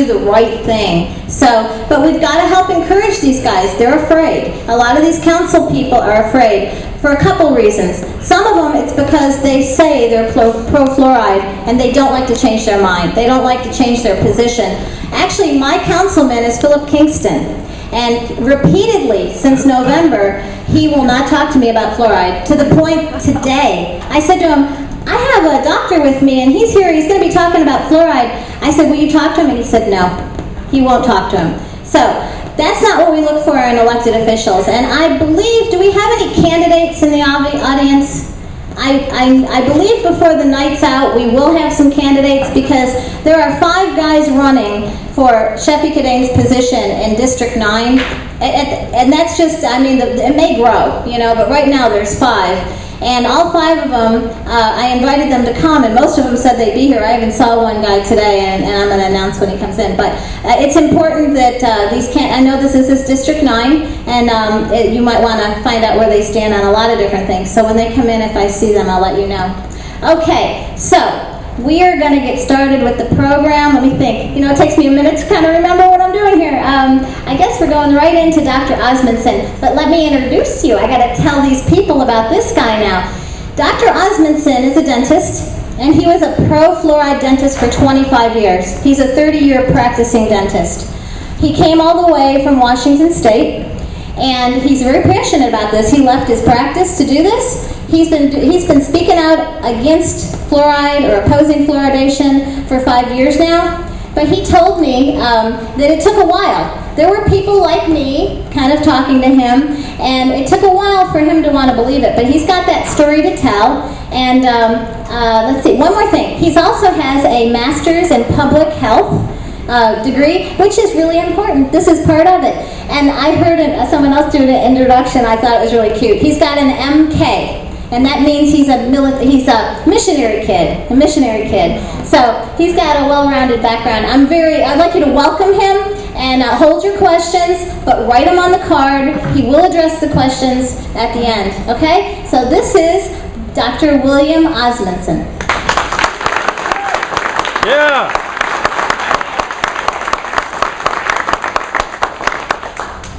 the right thing. So, but we've got to help encourage these guys. They're afraid. A lot of these council people are afraid for a couple reasons. Some of them, it's because they say they're pro-fluoride and they don't like to change their mind. They don't like to change their position. Actually, my councilman is Philip Kingston. And repeatedly, since November, he will not talk to me about fluoride. To the point today, I said to him, I have a doctor with me, and he's here. He's going to be talking about fluoride. I said, will you talk to him? And he said, no. He won't talk to him. So that's not what we look for in elected officials. And I believe, do we have any candidates in the audience? I believe before the night's out, we will have some candidates because there are 5 guys running for Sheffy Kadane's position in District 9. And that's just, I mean, it may grow, you know, but right now there's 5. And all 5 of them, I invited them to come, and most of them said they'd be here. I even saw one guy today, and I'm going to announce when he comes in. But it's important that I know this is District 9, and you might want to find out where they stand on a lot of different things. So when they come in, if I see them, I'll let you know. Okay, so we are going to get started with the program. Let me think. You know, it takes me a minute to kind of remember what I'm doing here. I guess we're going right into Dr. Osmunson, but let me introduce you. I got to tell these people about this guy now. Dr. Osmunson is a dentist, and he was a pro-fluoride dentist for 25 years. He's a 30-year practicing dentist. He came all the way from Washington State, and he's very passionate about this. He left his practice to do this. He's been speaking out against fluoride or opposing fluoridation for 5 years now. But he told me that it took a while. There were people like me kind of talking to him, and it took a while for him to want to believe it. But he's got that story to tell. And let's see, one more thing. He also has a master's in public health degree, which is really important. This is part of it. And I heard someone else do an introduction. I thought it was really cute. He's got an MK. And that means he's a missionary kid. So he's got a well-rounded background. I'd like you to welcome him and hold your questions, but write them on the card. He will address the questions at the end. Okay? So this is Dr. William Osmunson. Yeah.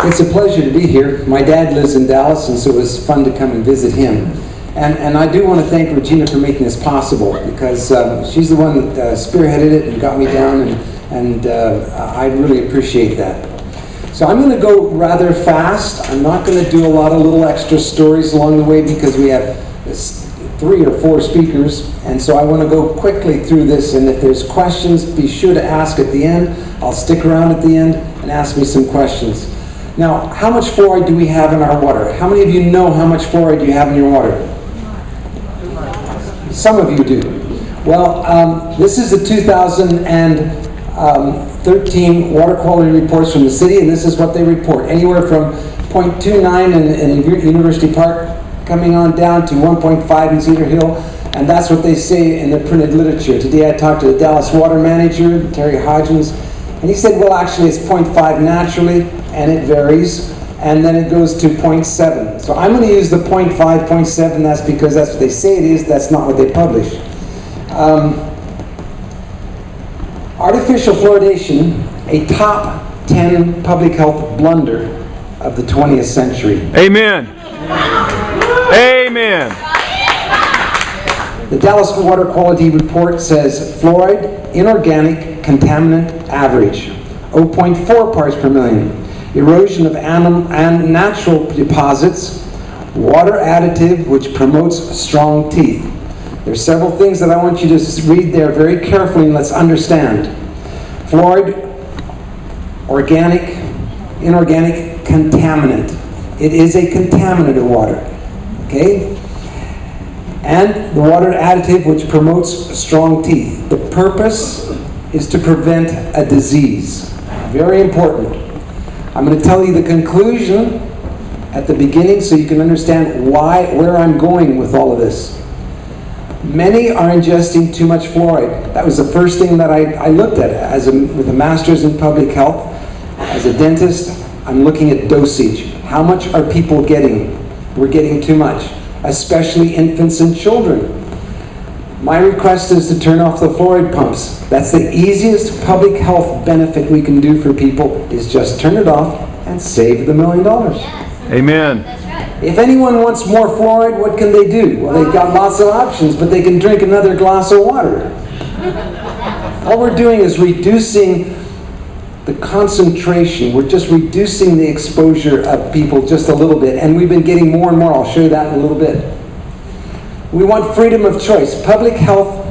It's a pleasure to be here. My dad lives in Dallas, and so it was fun to come and visit him. And I do want to thank Regina for making this possible, because she's the one that spearheaded it and got me down, and I really appreciate that. So I'm going to go rather fast. I'm not going to do a lot of little extra stories along the way because we have 3 or 4 speakers, and so I want to go quickly through this, and if there's questions, be sure to ask at the end. I'll stick around at the end and ask me some questions. Now, how much fluoride do we have in our water? How many of you know how much fluoride you have in your water? Some of you do. Well, this is the 2013 water quality reports from the city, and this is what they report. Anywhere from 0.29 in University Park, coming on down to 1.5 in Cedar Hill, and that's what they say in the printed literature. Today I talked to the Dallas water manager, Terry Hodgins, and he said, well, actually it's 0.5 naturally, and it varies, and then it goes to 0.7. So I'm going to use the 0.5, 0.7, that's because that's what they say it is, that's not what they publish. Artificial fluoridation, a top 10 public health blunder of the 20th century. Amen. Amen. The Dallas Water Quality Report says fluoride, inorganic, contaminant, average, 0.4 parts per million. Erosion of and natural deposits, water additive which promotes strong teeth. There's several things that I want you to read there very carefully and let's understand. Fluoride, organic, inorganic, contaminant. It is a contaminant of water, okay? And the water additive which promotes strong teeth. The purpose is to prevent a disease. Very important. I'm going to tell you the conclusion at the beginning so you can understand where I'm going with all of this. Many are ingesting too much fluoride. That was the first thing that I looked at with a master's in public health. As a dentist, I'm looking at dosage. How much are people getting? We're getting too much, especially infants and children. My request is to turn off the fluoride pumps. That's the easiest public health benefit we can do for people, is just turn it off and save the $1 million. Yes. Amen. That's right. If anyone wants more fluoride, what can they do? Well, they've got lots of options, but they can drink another glass of water. All we're doing is reducing the concentration. We're just reducing the exposure of people just a little bit, and we've been getting more and more. I'll show you that in a little bit. We want freedom of choice. Public health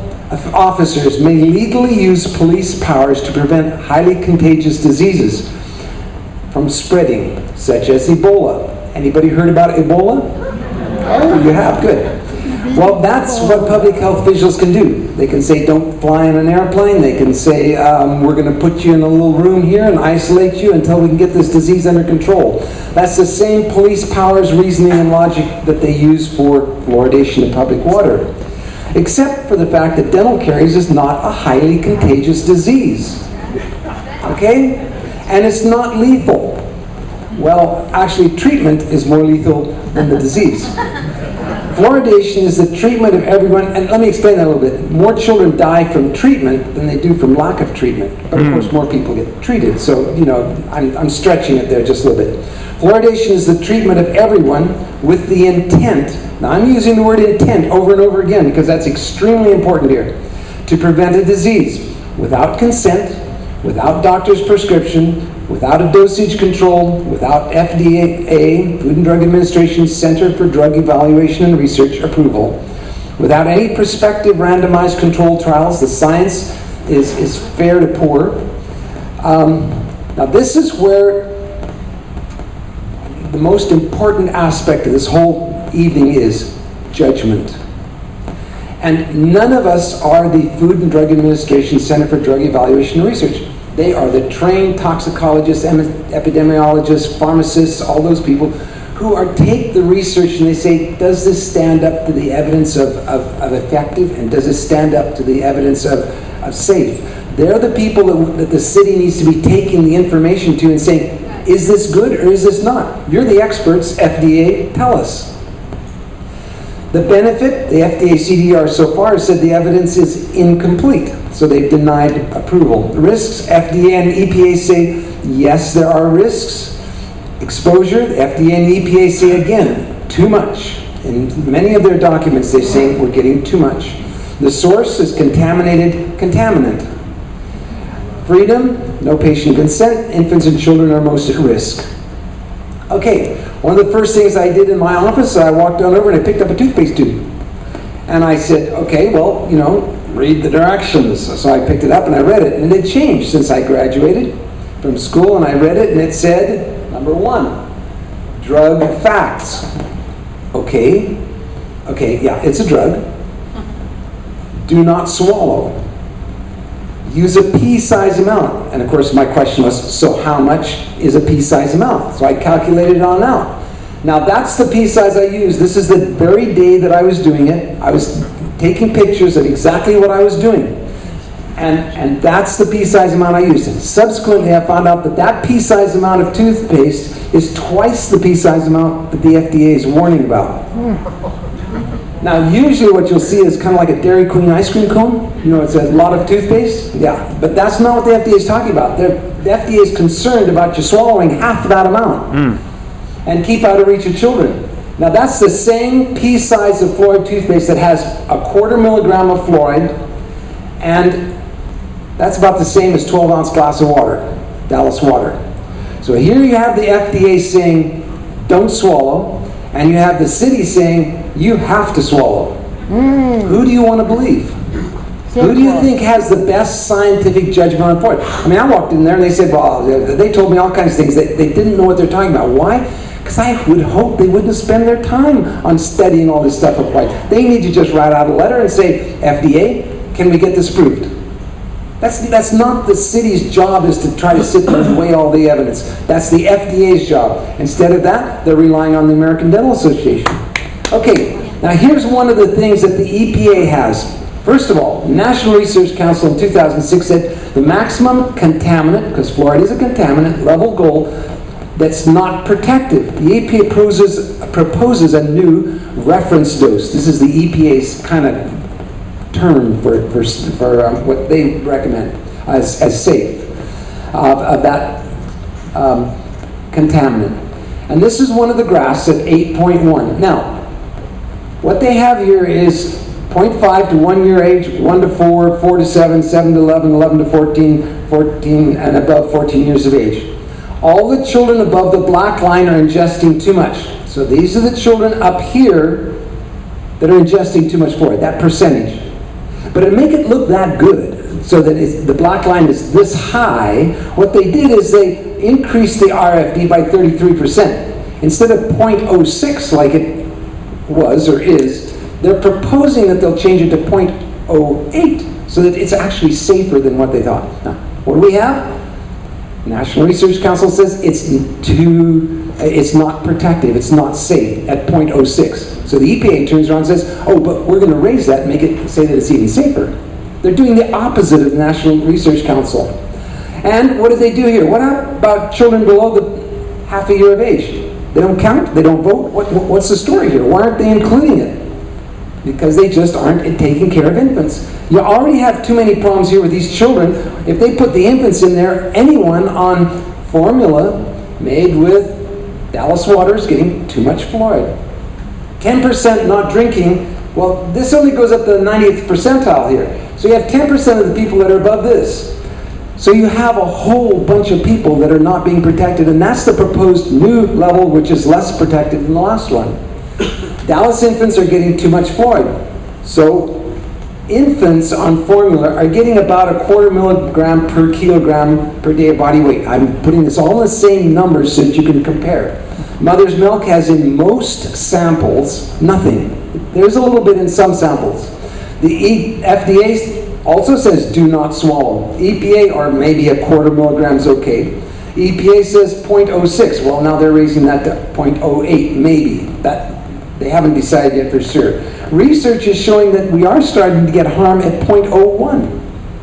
officers may legally use police powers to prevent highly contagious diseases from spreading, such as Ebola. Anybody heard about Ebola? Oh, you have? Good. Well, that's what public health officials can do. They can say, don't fly in an airplane. They can say, we're going to put you in a little room here and isolate you until we can get this disease under control. That's the same police powers, reasoning, and logic that they use for fluoridation of public water. Except for the fact that dental caries is not a highly contagious disease. Okay? And it's not lethal. Well, actually, treatment is more lethal than the disease. Fluoridation is the treatment of everyone, and let me explain that a little bit. More children die from treatment than they do from lack of treatment. But of course, more people get treated. So, I'm stretching it there just a little bit. Fluoridation is the treatment of everyone with the intent, now I'm using the word intent over and over again because that's extremely important here, to prevent a disease without consent, without doctor's prescription, without a dosage control, without FDA, Food and Drug Administration Center for Drug Evaluation and Research approval, without any prospective randomized controlled trials. The science is fair to poor. Now this is where the most important aspect of this whole evening is judgment. And none of us are the Food and Drug Administration Center for Drug Evaluation and Research. They are the trained toxicologists, epidemiologists, pharmacists, all those people who take the research and they say, does this stand up to the evidence of effective, and does it stand up to the evidence of safe? They're the people that the city needs to be taking the information to and saying, is this good or is this not? You're the experts, FDA, tell us. The benefit, the FDA CDR so far has said the evidence is incomplete, so they've denied approval. The risks, FDA and EPA say, yes, there are risks. Exposure, the FDA and EPA say again, too much. In many of their documents, they say we're getting too much. The source is contaminated contaminant. Freedom, no patient consent, infants and children are most at risk. Okay, one of the first things I did in my office, I walked on over and I picked up a toothpaste tube. And I said, okay, well, read the directions. So I picked it up and I read it, and it had changed since I graduated from school, and I read it, and it said, number 1, drug facts. Okay, yeah, it's a drug. Do not swallow. Use a pea-sized amount. And of course my question was, so how much is a pea-sized amount? So I calculated it on out. Now that's the pea size I used. This is the very day that I was doing it. I was taking pictures of exactly what I was doing. And that's the pea-sized amount I used. And subsequently I found out that that pea-sized amount of toothpaste is twice the pea-sized amount that the FDA is warning about. Now, usually what you'll see is kind of like a Dairy Queen ice cream cone. It's a lot of toothpaste. Yeah, but that's not what the FDA is talking about. The FDA is concerned about you swallowing half that amount and keep out of reach of children. Now, that's the same pea size of fluoride toothpaste that has 1/4 milligram of fluoride, and that's about the same as 12-ounce glass of water, Dallas water. So here you have the FDA saying, don't swallow, and you have the city saying, you have to swallow. Who do you want to believe? Who do you think has the best scientific judgment on fluoride? I walked in there and they said, well, they told me all kinds of things. They didn't know what they're talking about. Why? Because I would hope they wouldn't spend their time on studying all this stuff of fluoride. They need to just write out a letter and say, FDA, can we get this approved? That's not the city's job, is to try to sit there and weigh all the evidence. That's the FDA's job. Instead of that, they're relying on the American Dental Association. Okay, now here's one of the things that the EPA has. First of all, the National Research Council in 2006 said the maximum contaminant, because fluoride is a contaminant, level goal that's not protective. The EPA proposes a new reference dose. This is the EPA's kind of term for what they recommend as safe of that contaminant. And this is one of the graphs at 8.1. Now, what they have here is 0.5 to 1 year age, 1 to 4, 4 to 7, 7 to 11, 11 to 14, 14 and above 14 years of age. All the children above the black line are ingesting too much. So these are the children up here that are ingesting too much fluoride, that percentage. But to make it look that good, so that the black line is this high, what they did is they increased the RFD by 33%. Instead of 0.06 like it was or is, they're proposing that they'll change it to 0.08 so that it's actually safer than what they thought. Now, what do we have? National Research Council says it's not protective, it's not safe at 0.06. So the EPA turns around and says, oh, but we're going to raise that and make it say that it's even safer. They're doing the opposite of the National Research Council. And what did they do here? What about children below the half a year of age? They don't count? They don't vote? What's the story here? Why aren't they including it? Because they just aren't taking care of infants. You already have too many problems here with these children. If they put the infants in there, anyone on formula made with Dallas water is getting too much fluoride. 10% not drinking, well, this only goes up to the 90th percentile here. So you have 10% of the people that are above this. So you have a whole bunch of people that are not being protected, and that's the proposed new level, which is less protected than the last one. Dallas infants are getting too much fluoride. So infants on formula are getting about 1/4 milligram per kilogram per day of body weight. I'm putting this all in the same numbers so that you can compare. Mother's milk has in most samples nothing. There's a little bit in some samples. The FDA also says do not swallow. EPA, or maybe 1/4 milligram is okay. EPA says 0.06. Well, now they're raising that to 0.08, maybe. They haven't decided yet for sure. Research is showing that we are starting to get harm at 0.01.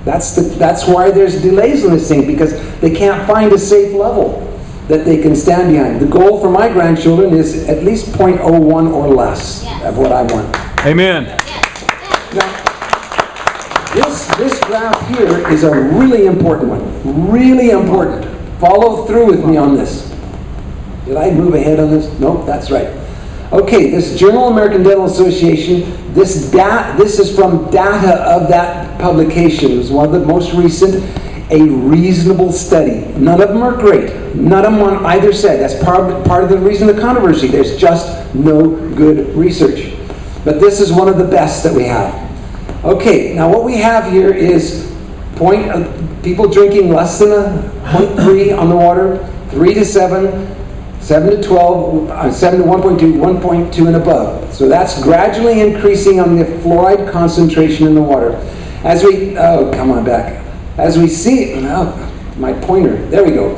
That's why there's delays in this thing, because they can't find a safe level that they can stand behind. The goal for my grandchildren is at least 0.01 or less of what I want. Amen. Now, this graph here is a really important one. Really important. Follow through with me on this. Did I move ahead on this? Nope, that's right. Okay, this Journal American Dental Association, this is from data of that publication. It was one of the most recent, a reasonable study. None of them are great. None of them on either side. That's part of the reason of the controversy. There's just no good research. But this is one of the best that we have. Okay, now what we have here is people drinking less than 0.3 on the water, 3 to 7, 7 to 12, 7 to 1.2, 1.2 and above. So that's gradually increasing on the fluoride concentration in the water. As we, oh, come on back. As we see, oh, my pointer, there we go.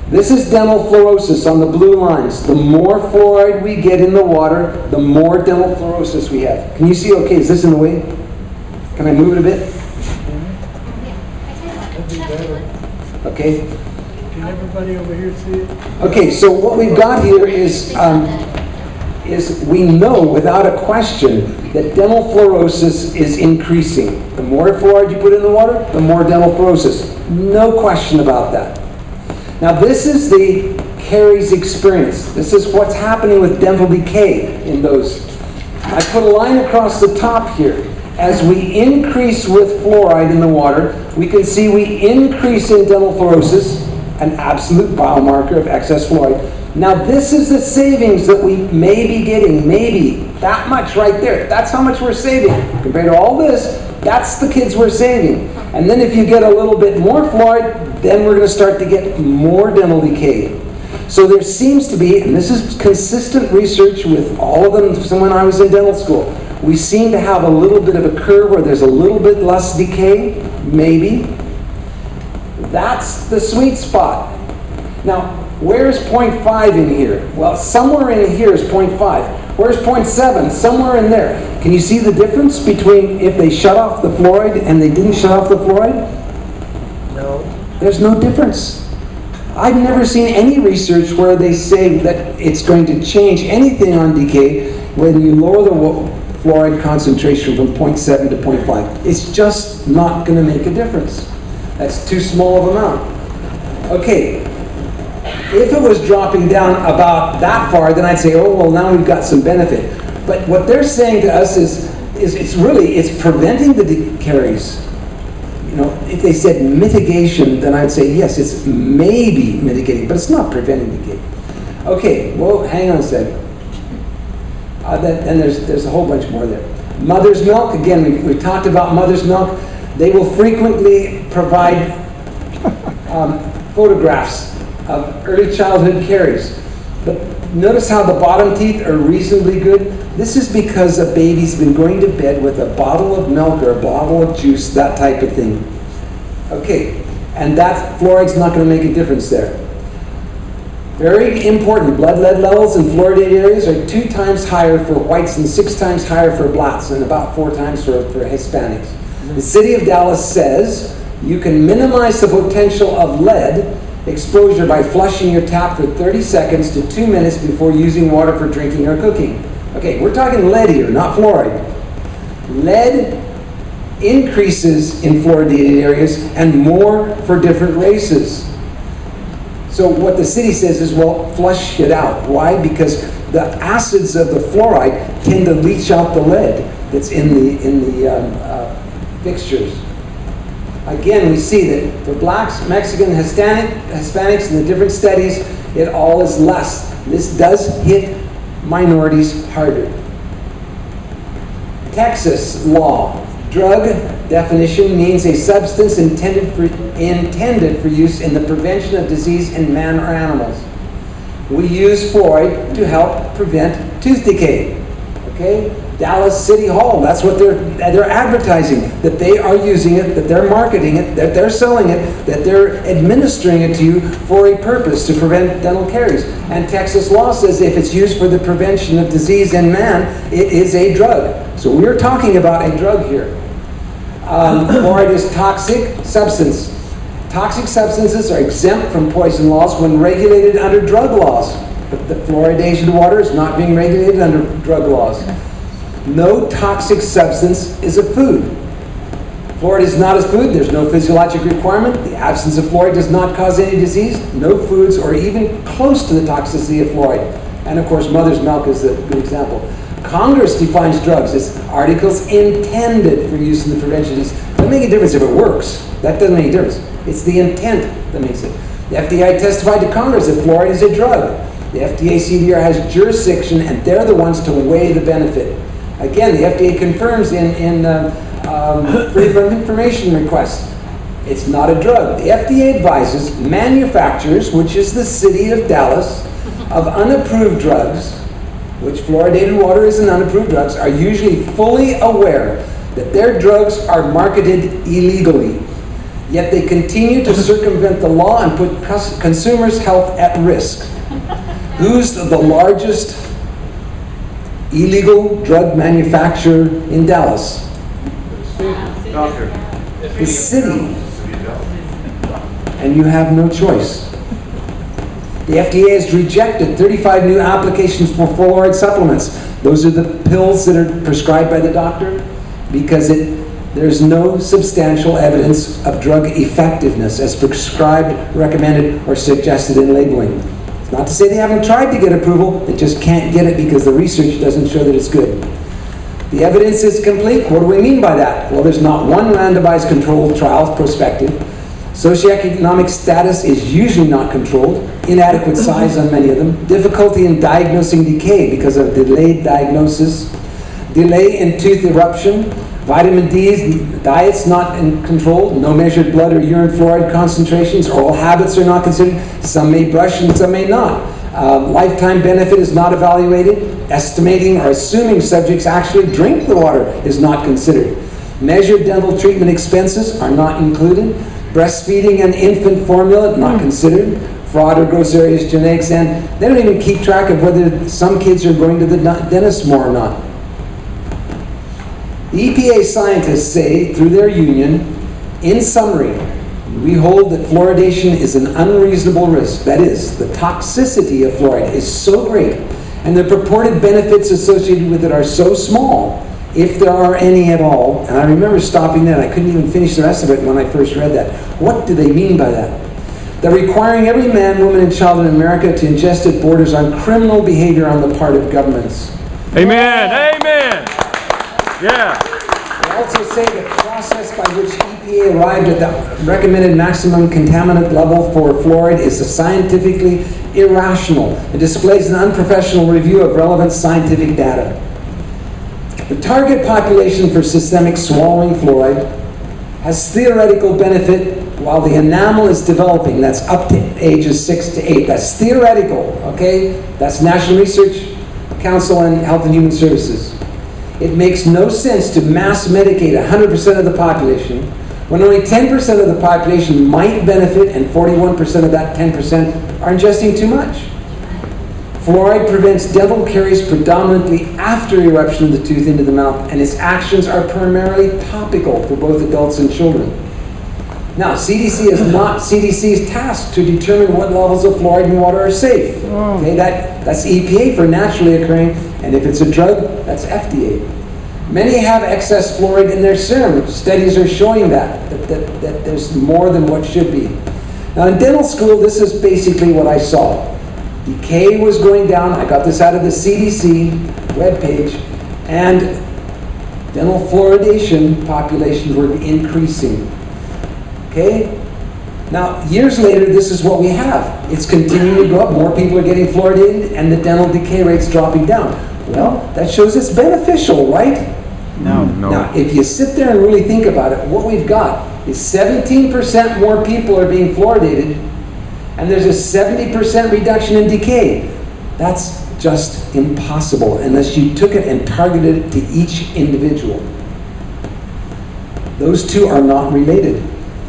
This is dental fluorosis on the blue lines. The more fluoride we get in the water, the more dental fluorosis we have. Can you see, okay, is this in the way? Can I move it a bit? Okay. Can everybody over here see it? Okay, so what we've got here is we know without a question that dental fluorosis is increasing. The more fluoride you put in the water, the more dental fluorosis. No question about that. Now this is the caries experience. This is what's happening with dental decay in those. I put a line across the top here. As we increase with fluoride in the water, we can see we increase in dental fluorosis, an absolute biomarker of excess fluoride. Now this is the savings that we may be getting, maybe that much right there. That's how much we're saving. Compared to all this, that's the kids we're saving. And then if you get a little bit more fluoride, then we're going to start to get more dental decay. So there seems to be, and this is consistent research with all of them from when I was in dental school, we seem to have a little bit of a curve where there's a little bit less decay, maybe. That's the sweet spot. Now, where's 0.5 in here? Well, somewhere in here is 0.5. Where's 0.7? Somewhere in there. Can you see the difference between if they shut off the fluoride and they didn't shut off the fluoride? No. There's no difference. I've never seen any research where they say that it's going to change anything on decay when you lower the fluoride concentration from 0.7 to 0.5. It's just not going to make a difference. That's too small of an amount. Okay, if it was dropping down about that far, then I'd say, oh, well, now we've got some benefit. But what they're saying to us is it's preventing the caries. You know, if they said mitigation, then I'd say, yes, it's maybe mitigating, but it's not preventing decay. Okay, well, hang on a second. Then there's a whole bunch more there. Mother's milk, again, we talked about mother's milk. They will frequently provide photographs of early childhood caries. But notice how the bottom teeth are reasonably good. This is because a baby's been going to bed with a bottle of milk or a bottle of juice, that type of thing. Okay, and that fluoride's not going to make a difference there. Very important, blood lead levels in fluoridated areas are 2 times higher for whites and 6 times higher for blacks, and about 4 times for Hispanics. The city of Dallas says you can minimize the potential of lead exposure by flushing your tap for 30 seconds to 2 minutes before using water for drinking or cooking. Okay, we're talking lead here, not fluoride. Lead increases in fluoridated areas and more for different races. So what the city says is, well, flush it out. Why? Because the acids of the fluoride tend to leach out the lead that's in the fixtures. Again, we see that for blacks, Mexican, Hispanics, in the different studies, it all is less. This does hit minorities harder. Texas law. Drug definition means a substance intended for use in the prevention of disease in man or animals. We use fluoride to help prevent tooth decay. Okay? Dallas City Hall, that's what they're advertising, that they are using it, that they're marketing it, that they're selling it, that they're administering it to you for a purpose to prevent dental caries. And Texas law says if it's used for the prevention of disease in man, it is a drug. So we're talking about a drug here. Fluoride is toxic substance. Toxic substances are exempt from poison laws when regulated under drug laws. But the fluoridation of water is not being regulated under drug laws. No toxic substance is a food. Fluoride is not a food. There's no physiologic requirement. The absence of fluoride does not cause any disease. No foods are even close to the toxicity of fluoride. And of course, mother's milk is a good example. Congress defines drugs as articles intended for use in the prevention of disease. It doesn't make a difference if it works. That doesn't make a difference. It's the intent that makes it. The FDA testified to Congress that fluoride is a drug. The FDA CDR has jurisdiction, and they're the ones to weigh the benefit. Again, the FDA confirms in Freedom of Information requests, it's not a drug. The FDA advises manufacturers, which is the city of Dallas, of unapproved drugs, which fluoridated water is an unapproved drugs, are usually fully aware that their drugs are marketed illegally. Yet they continue to circumvent the law and put consumers' health at risk. Who's the largest illegal drug manufacturer in Dallas? The city. And you have no choice. The FDA has rejected 35 new applications for fluoride supplements. Those are the pills that are prescribed by the doctor because there's no substantial evidence of drug effectiveness as prescribed, recommended, or suggested in labeling. It's not to say they haven't tried to get approval, they just can't get it because the research doesn't show that it's good. The evidence is complete. What do we mean by that? Well, there's not one randomized controlled trial prospective. Socioeconomic status is usually not controlled. Inadequate size on many of them. Difficulty in diagnosing decay because of delayed diagnosis. Delay in tooth eruption. Vitamin D diet's not controlled. No measured blood or urine fluoride concentrations. Oral habits are not considered. Some may brush and some may not. Lifetime benefit is not evaluated. Estimating or assuming subjects actually drink the water is not considered. Measured dental treatment expenses are not included. Breastfeeding and infant formula not considered. Fraud or gross areas genetics, and they don't even keep track of whether some kids are going to the dentist more or not. The EPA scientists say through their union, in summary, we hold that fluoridation is an unreasonable risk. That is, the toxicity of fluoride is so great and the purported benefits associated with it are so small if there are any at all. And I remember stopping there, and I couldn't even finish the rest of it when I first read that. What do they mean by that? That requiring every man, woman, and child in America to ingest it borders on criminal behavior on the part of governments. Amen. Amen. Yeah. They also say the process by which EPA arrived at the recommended maximum contaminant level for fluoride is scientifically irrational. It displays an unprofessional review of relevant scientific data. The target population for systemic swallowing fluoride has theoretical benefit while the enamel is developing. That's up to ages 6 to 8. That's theoretical, okay? That's National Research Council and Health and Human Services. It makes no sense to mass medicate 100% of the population when only 10% of the population might benefit and 41% of that 10% are ingesting too much. Fluoride prevents dental caries predominantly after eruption of the tooth into the mouth, and its actions are primarily topical for both adults and children. Now, CDC is not CDC's task to determine what levels of fluoride in water are safe. Okay, that's EPA for naturally occurring, and if it's a drug, that's FDA. Many have excess fluoride in their serum. Studies are showing that there's more than what should be. Now, in dental school, this is basically what I saw. Decay was going down. I got this out of the CDC webpage, and dental fluoridation populations were increasing. Okay? Now, years later, this is what we have. It's continuing to go up. More people are getting fluoridated, and the dental decay rate's dropping down. Well, that shows it's beneficial, right? No. Now, if you sit there and really think about it, what we've got is 17% more people are being fluoridated, and there's a 70% reduction in decay. That's just impossible unless you took it and targeted it to each individual. Those two are not related.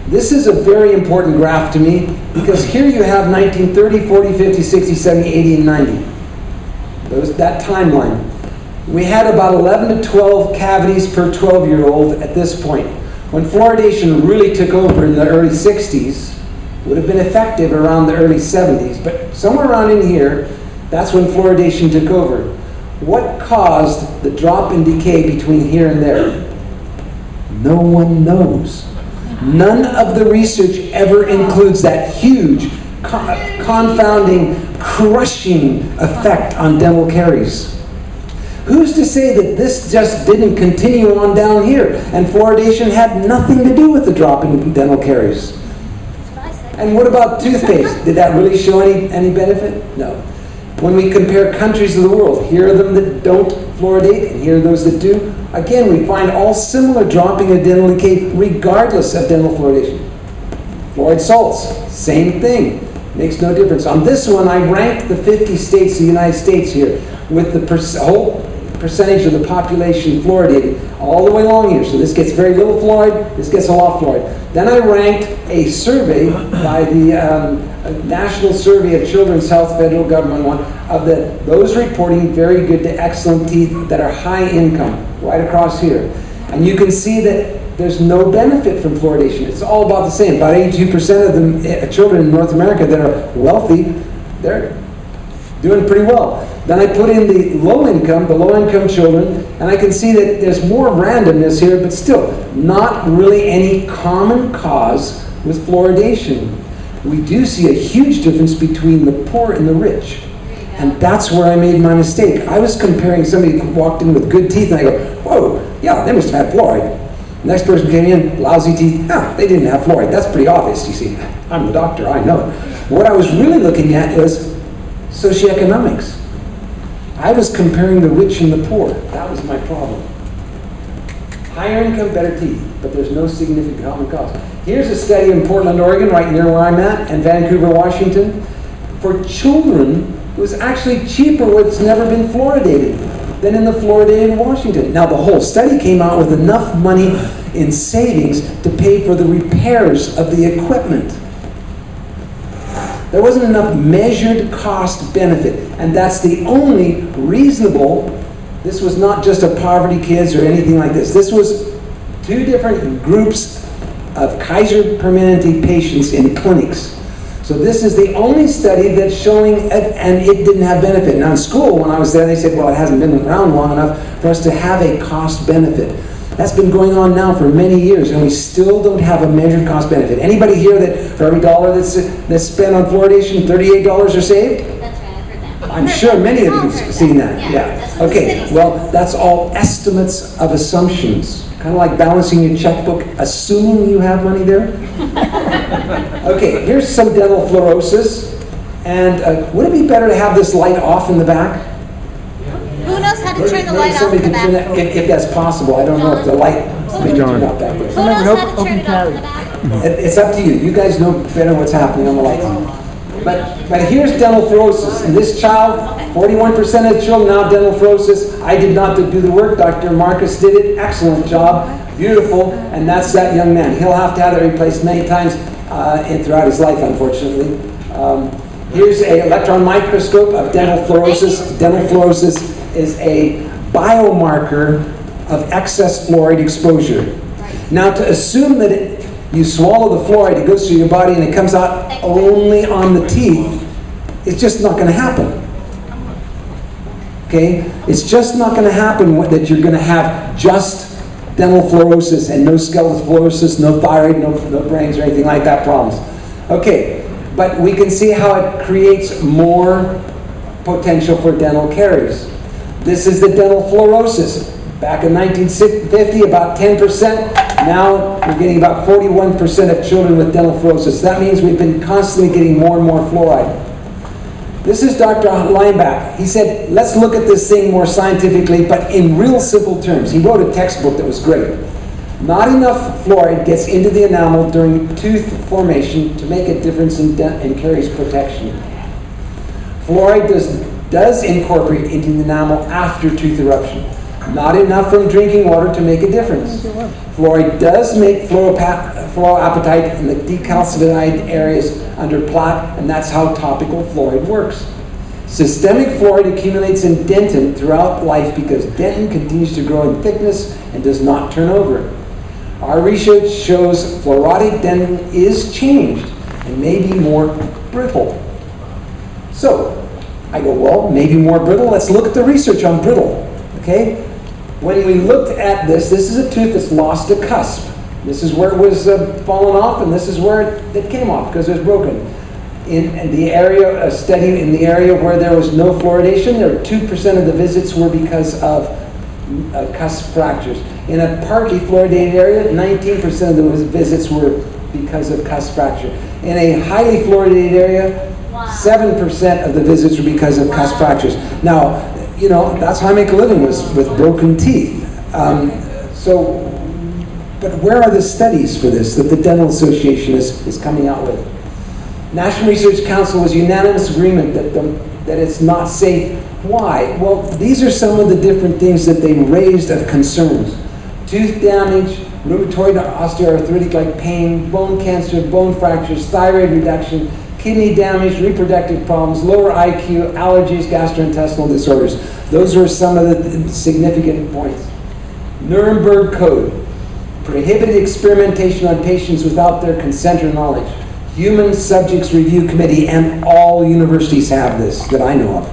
This is a very important graph to me because here you have 1930, 40, 50, 60, 70, 80, and 90. That timeline. We had about 11 to 12 cavities per 12-year-old at this point. When fluoridation really took over in the early 60s, would have been effective around the early 70s, but somewhere around in here, that's when fluoridation took over. What caused the drop in decay between here and there? No one knows. None of the research ever includes that huge, confounding, crushing effect on dental caries. Who's to say that this just didn't continue on down here and fluoridation had nothing to do with the drop in dental caries? And what about toothpaste? Did that really show any benefit? No. When we compare countries of the world, here are them that don't fluoridate and here are those that do. Again, we find all similar dropping of dental decay regardless of dental fluoridation. Fluoride salts, same thing. Makes no difference. On this one, I ranked the 50 states of the United States here with the whole percentage of the population fluoridated all the way along here. So this gets very little fluoride, this gets a lot of fluoride. Then I ranked a survey by the National Survey of Children's Health, federal government one, of those reporting very good to excellent teeth that are high income, right across here. And you can see that there's no benefit from fluoridation. It's all about the same. About 82% of the children in North America that are wealthy, they're doing pretty well. Then I put in the low income children, and I can see that there's more randomness here, but still, not really any common cause with fluoridation. We do see a huge difference between the poor and the rich. And that's where I made my mistake. I was comparing somebody who walked in with good teeth, and I go, whoa, yeah, they must have had fluoride. Next person came in, lousy teeth, they didn't have fluoride. That's pretty obvious, you see. I'm the doctor, I know it. What I was really looking at was socioeconomics. I was comparing the rich and the poor. That was my problem. Higher income, better teeth, but there's no significant common cause. Here's a study in Portland, Oregon, right near where I'm at, and Vancouver, Washington. For children, it was actually cheaper what's never been fluoridated than in the fluoridated Washington. Now, the whole study came out with enough money in savings to pay for the repairs of the equipment. There wasn't enough measured cost benefit, and that's the only reasonable. This was not just a poverty kids or anything like this. This was two different groups of Kaiser Permanente patients in clinics. So this is the only study that's showing it, and it didn't have benefit. Now in school, when I was there, they said, well, it hasn't been around long enough for us to have a cost benefit. That's been going on now for many years, and we still don't have a measured cost benefit. Anybody here that for every dollar that's spent on fluoridation, $38 are saved? That's right, I've heard that. I'm sure many of you have seen that. That's what the Okay, city said. well, that's all estimates of assumptions. Kind of like balancing your checkbook, assuming you have money there. Okay, here's some dental fluorosis. And would it be better to have this light off in the back? Who knows how to turn the Maybe light off somebody in the can turn back? that, if that's possible. I don't know if the light may turn out that way. Who knows how to turn it off in the back? It's up to you. You guys know better what's happening on the lights. But here's dental fluorosis. And this child, 41% of children now have dental fluorosis. I did not do the work. Dr. Marcus did it. Excellent job. Beautiful. And that's that young man. He'll have to have that replaced many times throughout his life, unfortunately. Here's an electron microscope of dental fluorosis. Dental fluorosis is a biomarker of excess fluoride exposure. Now, to assume that you swallow the fluoride, it goes through your body and it comes out only on the teeth, it's just not going to happen. Okay? It's just not going to happen that you're going to have just dental fluorosis and no skeletal fluorosis, no thyroid, no brains or anything like that problems. Okay, but we can see how it creates more potential for dental caries. This is the dental fluorosis. Back in 1950, about 10%. Now we're getting about 41% of children with dental fluorosis. That means we've been constantly getting more and more fluoride. This is Dr. Lineback. He said, let's look at this thing more scientifically, but in real simple terms. He wrote a textbook that was great. Not enough fluoride gets into the enamel during tooth formation to make a difference in caries protection. Fluoride does incorporate into the enamel after tooth eruption. Not enough from drinking water to make a difference. Fluoride does make fluoroapatite in the decalcified areas under plaque, and that's how topical fluoride works. Systemic fluoride accumulates in dentin throughout life because dentin continues to grow in thickness and does not turn over. Our research shows fluoritic dentin is changed and may be more brittle. So, I go, well, maybe more brittle. Let's look at the research on brittle. Okay? When we looked at this is a tooth that's lost a cusp. This is where it was fallen off, and this is where it came off because it was broken. In the area, a study in the area where there was no fluoridation, there were 2% of the visits were because of cusp fractures. In a partly fluoridated area, 19% of the visits were because of cusp fracture. In a highly fluoridated area, 7% of the visits were because of cusp fractures. Now, you know, that's how I make a living, was with broken teeth. But where are the studies for this that the Dental Association is coming out with? National Research Council was unanimous agreement that it's not safe. Why? Well, these are some of the different things that they raised of concerns. Tooth damage, rheumatoid osteoarthritic like pain, bone cancer, bone fractures, thyroid reduction, kidney damage, reproductive problems, lower IQ, allergies, gastrointestinal disorders. Those were some of the significant points. Nuremberg Code prohibited experimentation on patients without their consent or knowledge. Human Subjects Review Committee, and all universities have this that I know of.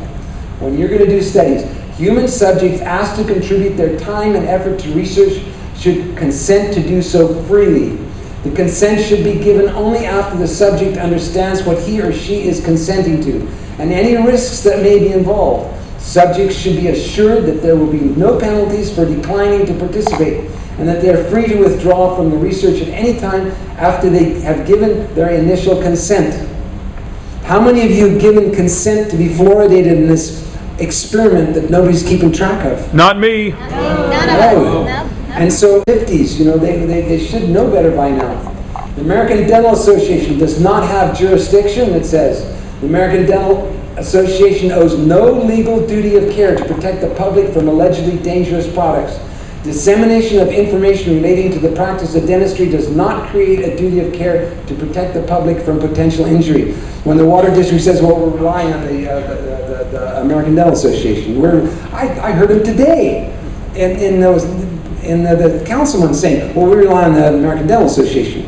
When you're going to do studies, human subjects asked to contribute their time and effort to research should consent to do so freely. The consent should be given only after the subject understands what he or she is consenting to, and any risks that may be involved. Subjects should be assured that there will be no penalties for declining to participate, and that they are free to withdraw from the research at any time after they have given their initial consent. How many of you have given consent to be fluoridated in this experiment that nobody's keeping track of? Not me. None of us. And so 50s, you know, they should know better by now. The American Dental Association does not have jurisdiction, it says. The American Dental Association owes no legal duty of care to protect the public from allegedly dangerous products. Dissemination of information relating to the practice of dentistry does not create a duty of care to protect the public from potential injury. When the Water District says, well, we're relying on the American Dental Association, I heard him today. And the councilman saying, well, we rely on the American Dental Association.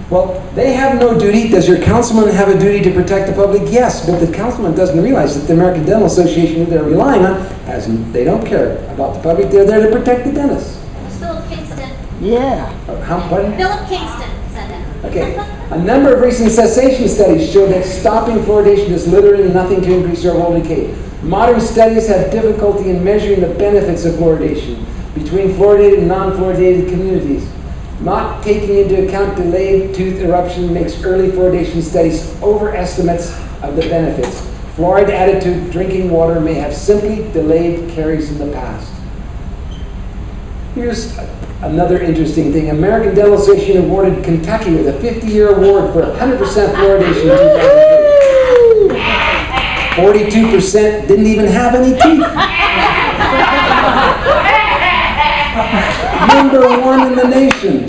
Well, they have no duty. Does your councilman have a duty to protect the public? Yes, but the councilman doesn't realize that the American Dental Association that they're relying on, they don't care about the public. They're there to protect the dentists. Philip Kingston. Yeah. Pardon? Philip Kingston said that. Okay. A number of recent cessation studies show that stopping fluoridation does literally nothing to increase or hold decay. Modern studies have difficulty in measuring the benefits of fluoridation between fluoridated and non-fluoridated communities. Not taking into account delayed tooth eruption makes early fluoridation studies overestimates of the benefits. Fluoride added to drinking water may have simply delayed caries in the past. Here's another interesting thing. American Dental Association awarded Kentucky with a 50-year award for 100% fluoridation in 2003. 42% didn't even have any teeth. #1 in the nation.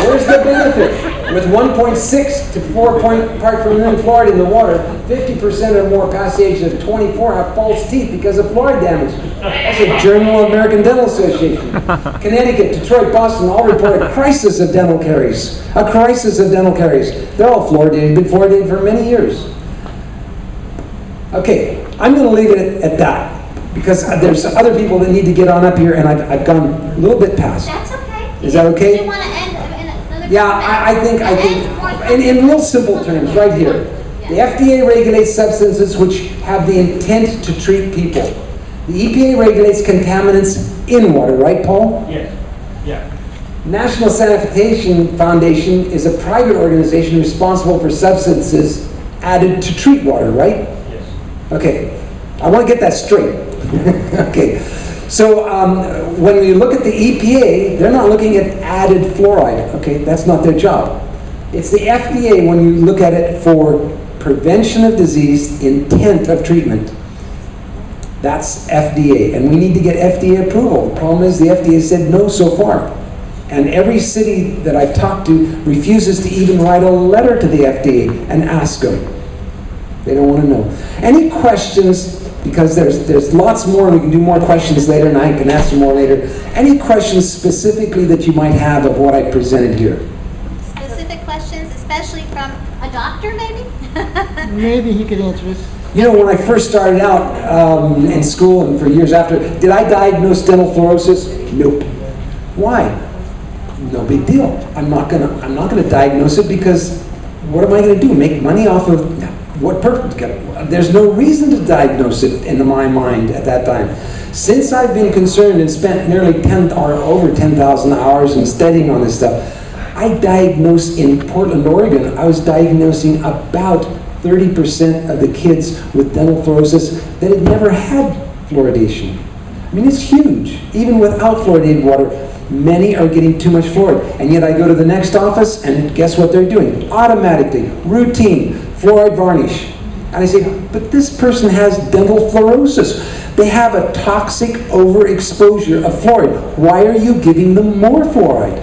Where's the benefit? With 1.6 to 4 parts per million fluoride in the water, 50% or more past the age of 24 have false teeth because of fluoride damage. That's a Journal of American Dental Association. Connecticut, Detroit, Boston all report a crisis of dental caries. A crisis of dental caries. They're all fluoridated, been fluoridated for many years. Okay, I'm going to leave it at that. Because there's other people that need to get on up here, and I've gone a little bit past. That's okay. Is that okay? Do you want to end in another? Yeah, I think, in real simple terms, right here. The FDA regulates substances which have the intent to treat people. The EPA regulates contaminants in water, right, Paul? Yes. Yeah. National Sanitation Foundation is a private organization responsible for substances added to treat water, right? Yes. Okay, I want to get that straight. Okay, so when we look at the EPA, they're not looking at added fluoride. Okay, that's not their job. It's the FDA when you look at it for prevention of disease, intent of treatment. That's FDA, and we need to get FDA approval. The problem is the FDA said no so far. And every city that I've talked to refuses to even write a letter to the FDA and ask them. They don't want to know. Any questions? Because there's lots more, and we can do more questions later, and I can ask you more later. Any questions specifically that you might have of what I presented here? Specific questions, especially from a doctor, maybe? Maybe he could answer this. You know, when I first started out in school and for years after, did I diagnose dental fluorosis? Nope. Why? No big deal. I'm not gonna diagnose it because what am I gonna do? Make money off of what purpose? There's no reason to diagnose it in my mind at that time. Since I've been concerned and spent nearly over 10,000 hours in studying on this stuff, I diagnosed in Portland, Oregon. I was diagnosing about 30% of the kids with dental fluorosis that had never had fluoridation. I mean, it's huge. Even without fluoridated water, many are getting too much fluoride. And yet I go to the next office, and guess what they're doing? Automatically, routine, fluoride varnish. And I say, but this person has dental fluorosis. They have a toxic overexposure of fluoride. Why are you giving them more fluoride?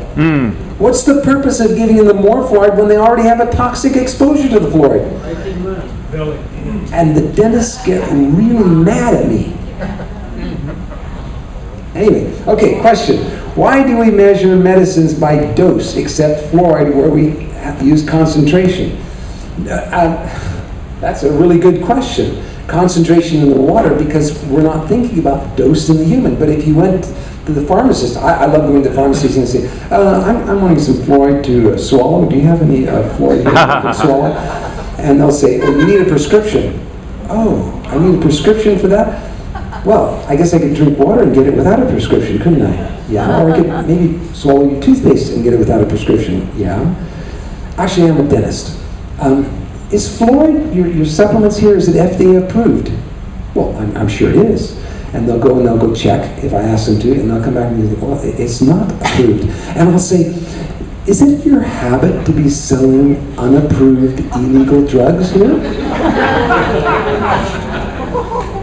What's the purpose of giving them more fluoride when they already have a toxic exposure to the fluoride? And the dentists get really mad at me. Anyway, okay, question. Why do we measure medicines by dose except fluoride where we use concentration? That's a really good question. Concentration in the water, because we're not thinking about dose in the human. But if you went to the pharmacist, I love going to the pharmacist and say, I'm wanting some fluoride to swallow. Do you have any fluoride to swallow? And they'll say, oh, you need a prescription. Oh, I need a prescription for that? Well, I guess I could drink water and get it without a prescription, couldn't I? Yeah, or I could maybe swallow your toothpaste and get it without a prescription. Yeah. Actually, I'm a dentist. Is fluoride, your supplements here, is it FDA approved? Well, I'm sure it is. And they'll go check if I ask them to, and they'll come back and say, well, it's not approved. And I'll say, is it your habit to be selling unapproved illegal drugs here?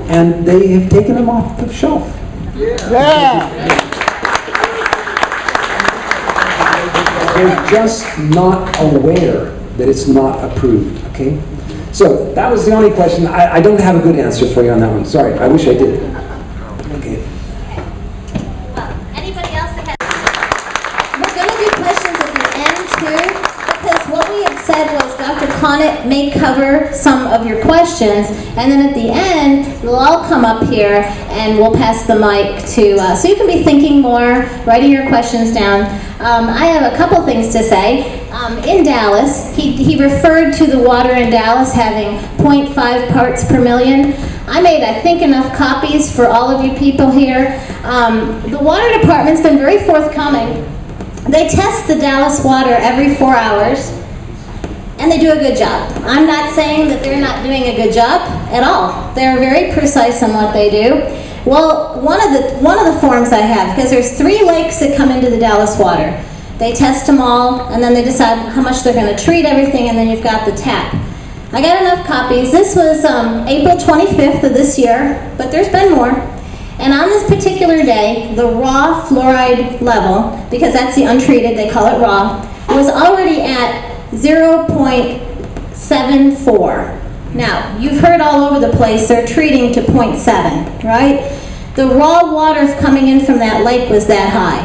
And they have taken them off the shelf. Yeah. They're just not aware that it's not approved, okay? So that was the only question. I don't have a good answer for you on that one. Sorry, I wish I did. Okay. Well, anybody else that has... We're going to do questions at the end too, it may cover some of your questions, and then at the end, we'll all come up here and we'll pass the mic to, so you can be thinking more, writing your questions down. I have a couple things to say. In Dallas, he referred to the water in Dallas having 0.5 parts per million. I made, I think, enough copies for all of you people here. The water department's been very forthcoming. They test the Dallas water every 4 hours, and they do a good job. I'm not saying that they're not doing a good job at all. They're very precise on what they do. Well, one of the forms I have, because there's 3 lakes that come into the Dallas water. They test them all, and then they decide how much they're going to treat everything, and then you've got the tap. I got enough copies. This was April 25th of this year, but there's been more. And on this particular day, the raw fluoride level, because that's the untreated, they call it raw, was already at 0.74. Now, you've heard all over the place they're treating to 0.7, right? The raw water coming in from that lake was that high.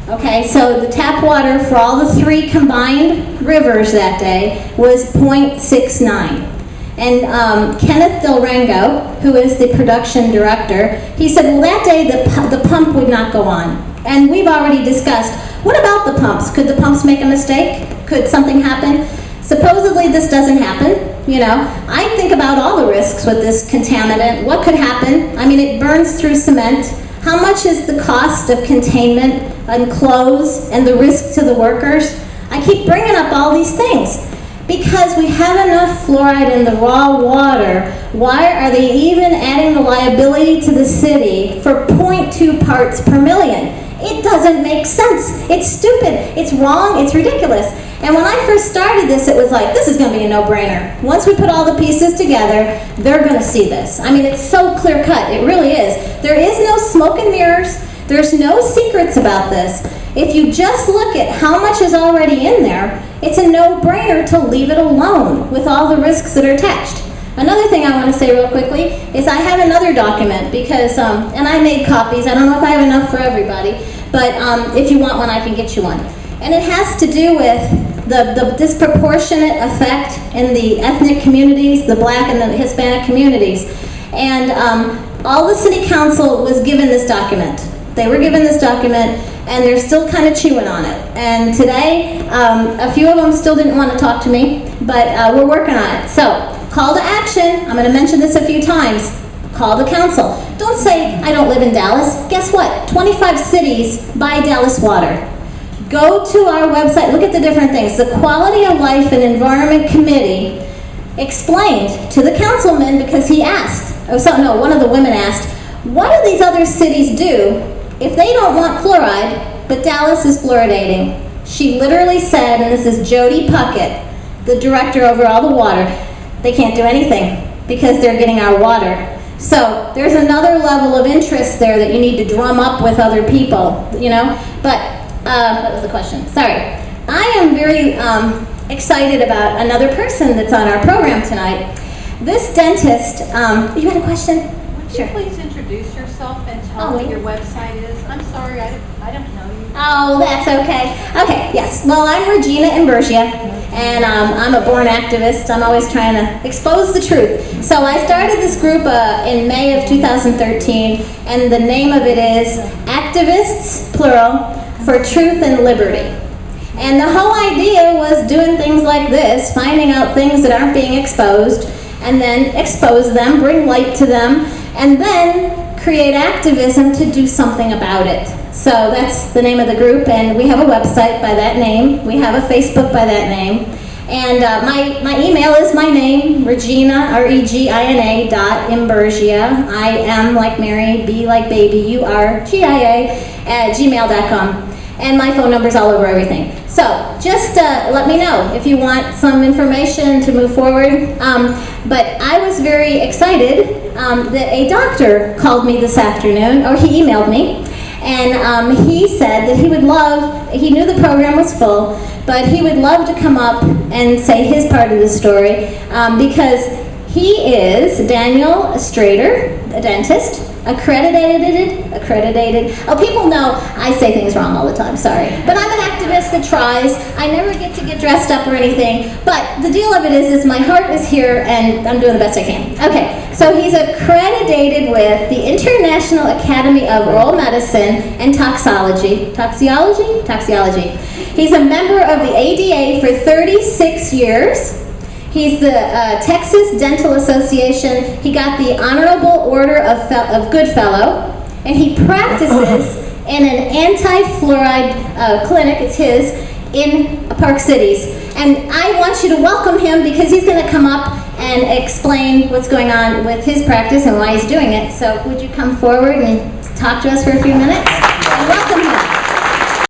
Okay, so the tap water for all the 3 combined rivers that day was 0.69. And Kenneth Del Rango, who is the production director, he said, well, that day the pump would not go on. And we've already discussed, what about the pumps? Could the pumps make a mistake? Could something happen? Supposedly this doesn't happen, you know. I think about all the risks with this contaminant. What could happen? I mean, it burns through cement. How much is the cost of containment and clothes and the risk to the workers? I keep bringing up all these things because we have enough fluoride in the raw water. Why are they even adding the liability to the city for 0.2 parts per million? It doesn't make sense. It's stupid. It's wrong. It's ridiculous. And when I first started this, it was like, this is going to be a no-brainer. Once we put all the pieces together, they're going to see this. I mean, it's so clear-cut. It really is. There is no smoke and mirrors. There's no secrets about this. If you just look at how much is already in there, it's a no-brainer to leave it alone with all the risks that are attached. Another thing I want to say real quickly is I have another document because, and I made copies. I don't know if I have enough for everybody, but if you want one, I can get you one. And it has to do with the disproportionate effect in the ethnic communities, the Black and the Hispanic communities. And all the city council was given this document. They were given this document, and they're still kind of chewing on it. And today, a few of them still didn't want to talk to me, but we're working on it. So, call to action. I'm going to mention this a few times. Call the council. Don't say, I don't live in Dallas. Guess what? 25 cities buy Dallas water. Go to our website, look at the different things. The Quality of Life and Environment Committee explained to the councilman because he asked, one of the women asked, what do these other cities do if they don't want fluoride, but Dallas is fluoridating? She literally said, and this is Jody Puckett, the director over all the water, they can't do anything because they're getting our water. So there's another level of interest there that you need to drum up with other people, you know. But what was the question? Sorry. I am very excited about another person that's on our program tonight. This dentist, you had a question? Sure. Could you please introduce yourself and tell what your website is? I'm sorry, I don't know you. Oh, that's okay. Okay, yes. Well, I'm Regina Imburgia, and I'm a born activist. I'm always trying to expose the truth. So I started this group in May of 2013, and the name of it is Activists, plural, for Truth and Liberty. And the whole idea was doing things like this, finding out things that aren't being exposed, and then expose them, bring light to them, and then create activism to do something about it. So that's the name of the group, and we have a website by that name. We have a Facebook by that name. And my email is my name, Regina, R-E-G-I-N-A .Imburgia, I-M like Mary, B like baby, U-R-G-I-A, @gmail.com. And my phone number's all over everything. So just let me know if you want some information to move forward. But I was very excited that a doctor called me this afternoon, or he emailed me, and he said that he would love, he knew the program was full, but he would love to come up and say his part of the story because he is Daniel Strader, a dentist, accredited. Oh, people know I say things wrong all the time, sorry. But I'm an activist that tries. I never get to get dressed up or anything. But the deal of it is my heart is here and I'm doing the best I can. Okay, so he's accredited with the International Academy of Oral Medicine and Toxicology. Toxicology. He's a member of the ADA for 36 years. He's the Texas Dental Association. He got the Honorable Order of Good Fellow, and he practices in an anti-fluoride clinic, it's his, in Park Cities. And I want you to welcome him because he's going to come up and explain what's going on with his practice and why he's doing it. So would you come forward and talk to us for a few minutes?